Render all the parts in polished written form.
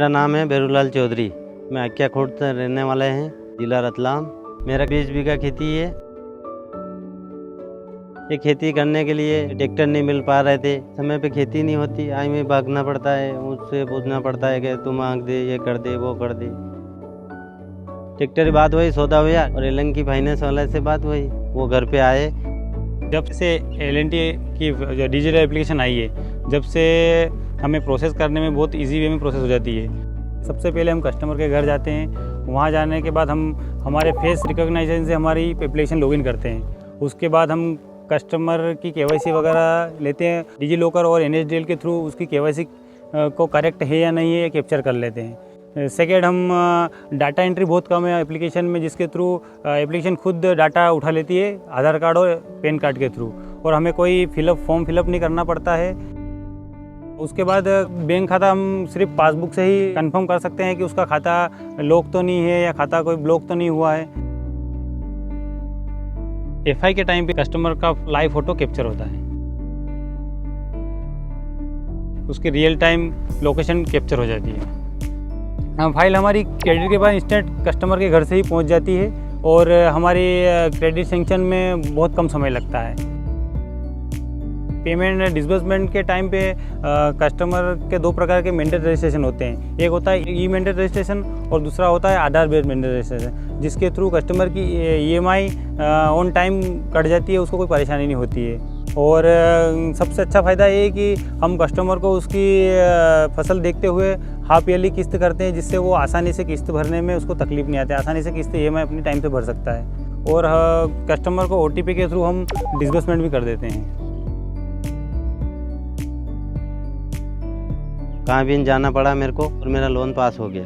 मेरा नाम है बेरूलाल चौधरी। मैं अक्या खुर्द से रहने वाले हैं, जिला रतलाम। मेरा 20 बीघा खेती है। ये खेती करने के लिए ट्रैक्टर नहीं मिल पा रहे थे, समय पे खेती नहीं होती, आई में भागना पड़ता है, उससे पूछना पड़ता है कि तुम मांग दे, ये कर दे, वो कर दे। ट्रैक्टर की बात हुई, सौदा हुआ और एलन की फाइनेंस वाले से बात हुई, वो घर पे आए। जब से एल&टी की जो डिजिटल एप्लीकेशन आई है, जब से हमें प्रोसेस करने में बहुत इजी वे में प्रोसेस हो जाती है। सबसे पहले हम कस्टमर के घर जाते हैं, वहाँ जाने के बाद हम हमारे फेस रिकॉग्निशन से हमारी एप्लीकेशन लॉगिन करते हैं। उसके बाद हम कस्टमर की केवाईसी वगैरह लेते हैं, डिजी लॉकर और NSDL के थ्रू उसकी केवाईसी को करेक्ट है या नहीं है कैप्चर कर लेते हैं। सेकेंड, हम डाटा एंट्री बहुत कम है एप्लीकेशन में, जिसके थ्रू एप्लीकेशन खुद डाटा उठा लेती है आधार कार्ड और पैन कार्ड के थ्रू, और हमें कोई फॉर्म फिलअप नहीं करना पड़ता है। उसके बाद बैंक खाता हम सिर्फ पासबुक से ही कंफर्म कर सकते हैं कि उसका खाता लॉक तो नहीं है या खाता कोई ब्लॉक तो नहीं हुआ है। FI के टाइम पे कस्टमर का लाइव फोटो कैप्चर होता है, उसकी रियल टाइम लोकेशन कैप्चर हो जाती है। फाइल हमारी क्रेडिट के बाद इंस्टेंट कस्टमर के घर से ही पहुंच जाती है और हमारी क्रेडिट सेंक्शन में बहुत कम समय लगता है। पेमेंट डिसबर्समेंट के टाइम पे कस्टमर के 2 प्रकार के मेंडेट रजिस्ट्रेशन होते हैं। एक होता है ई मेंडेट रजिस्ट्रेशन और दूसरा होता है आधार बेस्ड मेंडेट रजिस्ट्रेशन, जिसके थ्रू कस्टमर की EMI ऑन टाइम कट जाती है, उसको कोई परेशानी नहीं होती है। और सबसे अच्छा फ़ायदा ये है कि हम कस्टमर को उसकी फसल देखते हुए हाफ ईयरली किस्त करते हैं, जिससे वो आसानी से किस्त भरने में उसको तकलीफ नहीं आती, आसानी से किस्त EMI अपनी टाइम पे भर सकता है। और कस्टमर को OTP के थ्रू हम डिसबर्समेंट भी कर देते हैं। कहाँ भी नहीं जाना पड़ा मेरे को और मेरा लोन पास हो गया।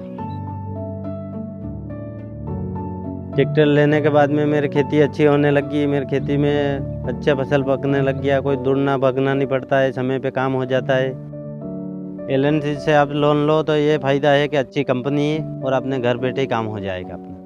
ट्रैक्टर लेने के बाद में मेरी खेती अच्छी होने लगी, मेरी खेती में अच्छा फसल पकने लग गया, कोई दौड़ना भागना नहीं पड़ता है, समय पे काम हो जाता है। LNT से आप लोन लो तो ये फ़ायदा है कि अच्छी कंपनी है और अपने घर बैठे ही काम हो जाएगा अपना।